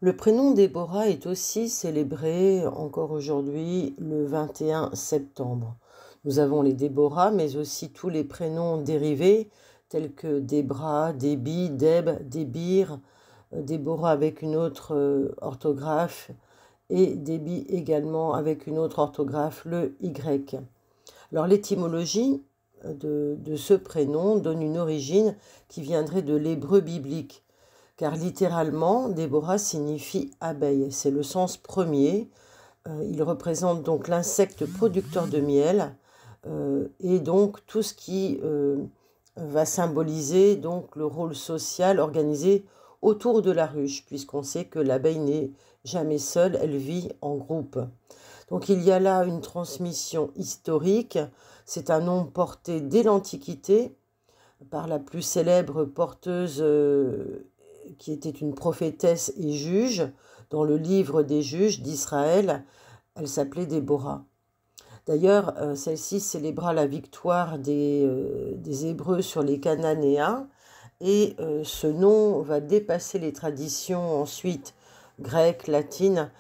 Le prénom Déborah est aussi célébré encore aujourd'hui le 21 septembre. Nous avons les Déborah, mais aussi tous les prénoms dérivés tels que Débra, Déby, Deb, Débir, Déborah avec une autre orthographe et Déby également avec une autre orthographe, le Y. Alors l'étymologie de ce prénom donne une origine qui viendrait de l'hébreu biblique, car littéralement, Déborah signifie abeille. C'est le sens premier. Il représente donc l'insecte producteur de miel et donc tout ce qui va symboliser donc le rôle social organisé autour de la ruche, puisqu'on sait que l'abeille n'est jamais seule, elle vit en groupe. Donc il y a là une transmission historique. C'est un nom porté dès l'Antiquité par la plus célèbre porteuse qui était une prophétesse et juge dans le livre des juges d'Israël. Elle s'appelait Déborah. D'ailleurs, celle-ci célébra la victoire des Hébreux sur les Cananéens et ce nom va dépasser les traditions ensuite grecques, latines,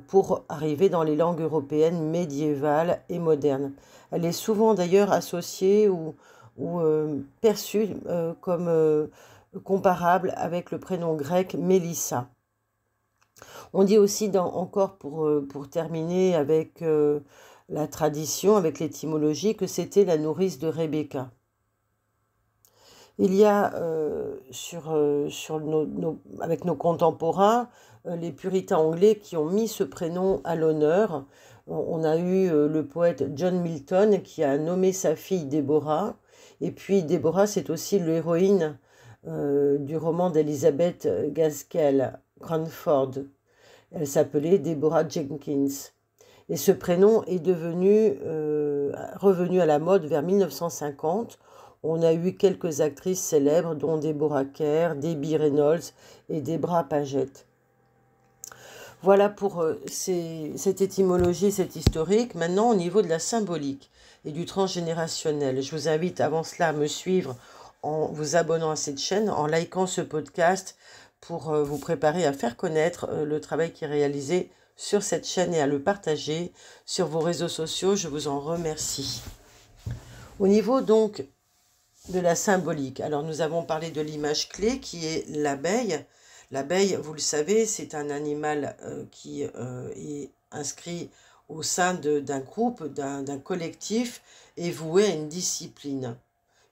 pour arriver dans les langues européennes médiévales et modernes. Elle est souvent d'ailleurs associée ou perçue comme comparable avec le prénom grec Mélissa. On dit aussi, encore pour terminer avec la tradition, avec l'étymologie, que c'était la nourrice de Rebecca. Il y a avec nos contemporains les puritains anglais qui ont mis ce prénom à l'honneur. On a eu le poète John Milton qui a nommé sa fille Déborah. Et puis Déborah, c'est aussi l'héroïne du roman d'Elizabeth Gaskell Cranford. Elle s'appelait Deborah Jenkins. Et ce prénom est revenu à la mode vers 1950. On a eu quelques actrices célèbres, dont Deborah Kerr, Debbie Reynolds et Debra Paget. Voilà pour cette étymologie, cette historique. Maintenant, au niveau de la symbolique et du transgénérationnel, je vous invite avant cela à me suivre en vous abonnant à cette chaîne, en likant ce podcast pour vous préparer à faire connaître le travail qui est réalisé sur cette chaîne et à le partager sur vos réseaux sociaux. Je vous en remercie. Au niveau donc de la symbolique, alors nous avons parlé de l'image clé qui est l'abeille. L'abeille, vous le savez, c'est un animal qui est inscrit au sein d'un groupe, d'un collectif et voué à une discipline.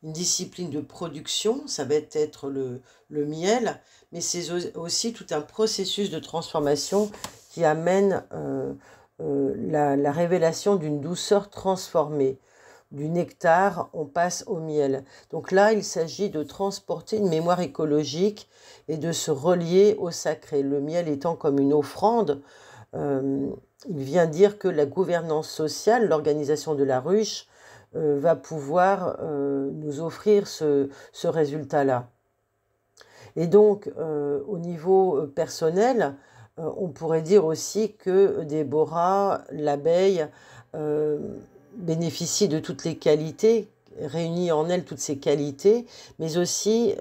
Une discipline de production, ça va être le miel, mais c'est aussi tout un processus de transformation qui amène la révélation d'une douceur transformée. Du nectar, on passe au miel. Donc là, il s'agit de transporter une mémoire écologique et de se relier au sacré. Le miel étant comme une offrande, il vient dire que la gouvernance sociale, l'organisation de la ruche, va pouvoir nous offrir ce résultat-là. Et donc, au niveau personnel, on pourrait dire aussi que Déborah, l'abeille, bénéficie de toutes les qualités, réunit en elle toutes ces qualités, mais aussi,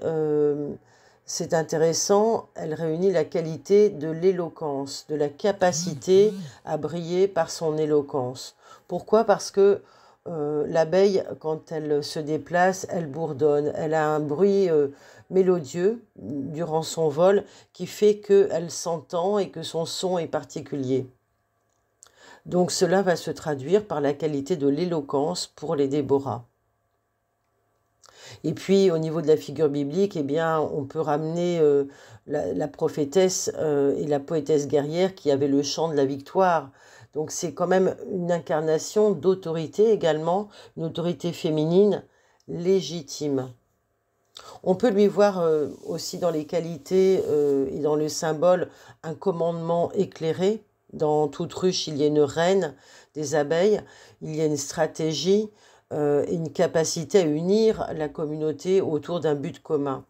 c'est intéressant, elle réunit la qualité de l'éloquence, de la capacité à briller par son éloquence. Pourquoi? Parce que l'abeille, quand elle se déplace, elle bourdonne. Elle a un bruit mélodieux durant son vol qui fait qu'elle s'entend et que son son est particulier. Donc cela va se traduire par la qualité de l'éloquence pour les Déborah. Et puis au niveau de la figure biblique, eh bien, on peut ramener la prophétesse et la poétesse guerrière qui avait le chant de la victoire. Donc c'est quand même une incarnation d'autorité également, une autorité féminine légitime. On peut lui voir aussi dans les qualités et dans le symbole un commandement éclairé. Dans toute ruche, il y a une reine des abeilles, il y a une stratégie et une capacité à unir la communauté autour d'un but commun.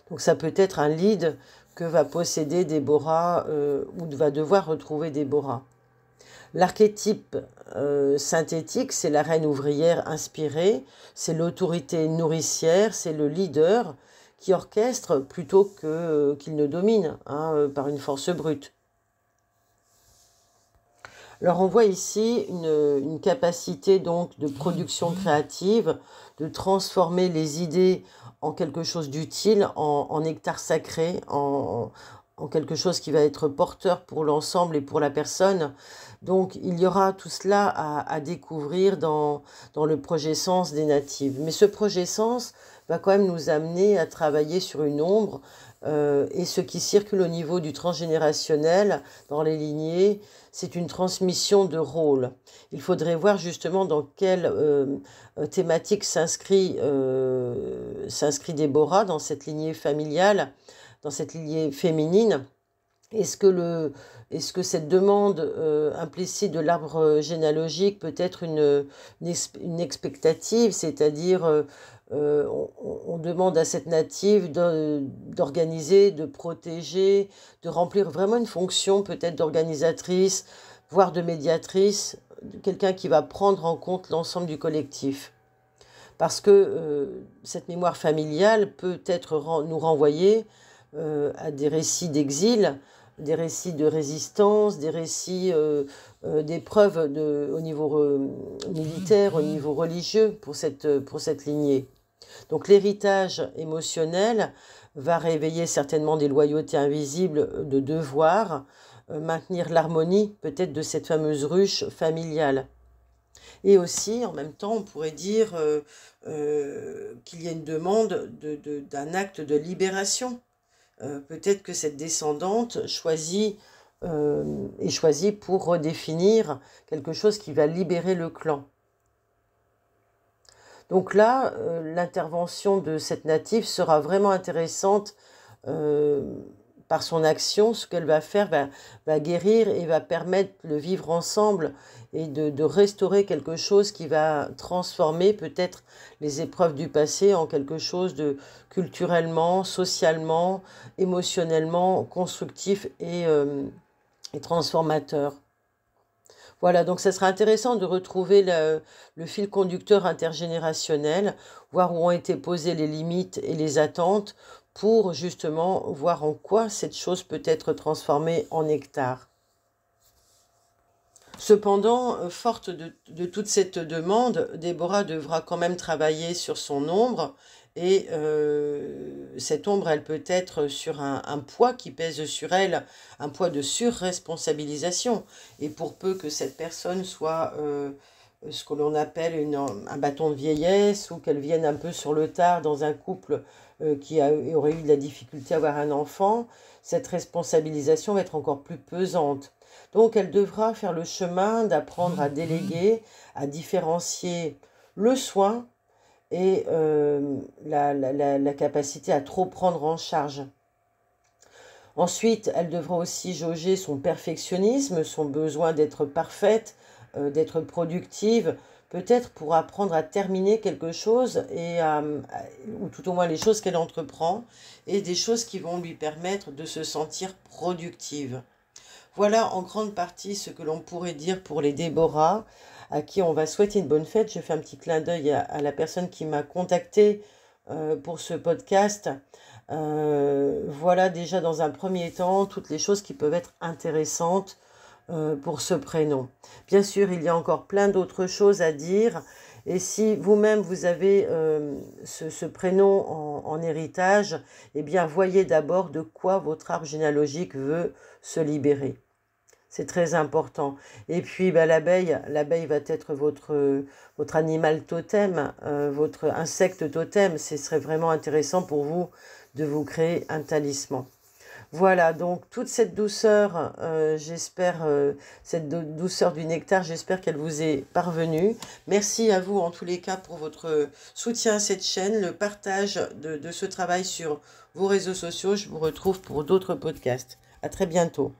Donc ça peut être un lead que va posséder Déborah ou va devoir retrouver Déborah. L'archétype synthétique, c'est la reine ouvrière inspirée, c'est l'autorité nourricière, c'est le leader qui orchestre plutôt qu'il ne domine par une force brute. Alors on voit ici une capacité donc de production créative, de transformer les idées en quelque chose d'utile, en nectar sacré, en quelque chose qui va être porteur pour l'ensemble et pour la personne. Donc il y aura tout cela à découvrir dans le projet Sens des natives. Mais ce projet Sens va quand même nous amener à travailler sur une ombre et ce qui circule au niveau du transgénérationnel dans les lignées, c'est une transmission de rôle. Il faudrait voir justement dans quelle thématique s'inscrit Déborah dans cette lignée familiale, dans cette lignée féminine. Est-ce que cette demande implicite de l'arbre généalogique peut être une expectative, c'est-à-dire on demande à cette native d'organiser, de protéger, de remplir vraiment une fonction peut-être d'organisatrice, voire de médiatrice, quelqu'un qui va prendre en compte l'ensemble du collectif. Parce que cette mémoire familiale peut être nous renvoyer à des récits d'exil, des récits de résistance, des récits d'épreuves au niveau militaire, au niveau religieux pour cette lignée. Donc l'héritage émotionnel va réveiller certainement des loyautés invisibles de devoir, maintenir l'harmonie peut-être de cette fameuse ruche familiale. Et aussi, en même temps, on pourrait dire qu'il y a une demande d'un acte de libération. Peut-être que cette descendante est choisie pour redéfinir quelque chose qui va libérer le clan. Donc là, l'intervention de cette native sera vraiment intéressante par son action. Ce qu'elle va faire va guérir et va permettre le vivre ensemble et de restaurer quelque chose qui va transformer peut-être les épreuves du passé en quelque chose de culturellement, socialement, émotionnellement constructif et transformateur. Voilà, donc ça sera intéressant de retrouver le fil conducteur intergénérationnel, voir où ont été posées les limites et les attentes pour justement voir en quoi cette chose peut être transformée en nectar. Cependant, forte de toute cette demande, Déborah devra quand même travailler sur son ombre et cette ombre, elle peut être sur un poids qui pèse sur elle, un poids de surresponsabilisation. Et pour peu que cette personne soit ce que l'on appelle un bâton de vieillesse ou qu'elle vienne un peu sur le tard dans un couple qui aurait eu de la difficulté à avoir un enfant, cette responsabilisation va être encore plus pesante. Donc elle devra faire le chemin d'apprendre à déléguer, à différencier le soin et la capacité à trop prendre en charge. Ensuite, elle devra aussi jauger son perfectionnisme, son besoin d'être parfaite, d'être productive, peut-être pour apprendre à terminer quelque chose, ou tout au moins les choses qu'elle entreprend, et des choses qui vont lui permettre de se sentir productive. Voilà en grande partie ce que l'on pourrait dire pour les Déborah, à qui on va souhaiter une bonne fête. Je fais un petit clin d'œil à la personne qui m'a contacté pour ce podcast. Voilà déjà dans un premier temps toutes les choses qui peuvent être intéressantes pour ce prénom. Bien sûr, il y a encore plein d'autres choses à dire. Et si vous-même vous avez ce prénom en héritage, eh bien voyez d'abord de quoi votre arbre généalogique veut se libérer. C'est très important. Et puis l'abeille va être votre animal totem, votre insecte totem. Ce serait vraiment intéressant pour vous de vous créer un talisman. Voilà, donc toute cette douceur, j'espère, cette douceur du nectar, j'espère qu'elle vous est parvenue. Merci à vous en tous les cas pour votre soutien à cette chaîne, le partage de ce travail sur vos réseaux sociaux. Je vous retrouve pour d'autres podcasts. À très bientôt.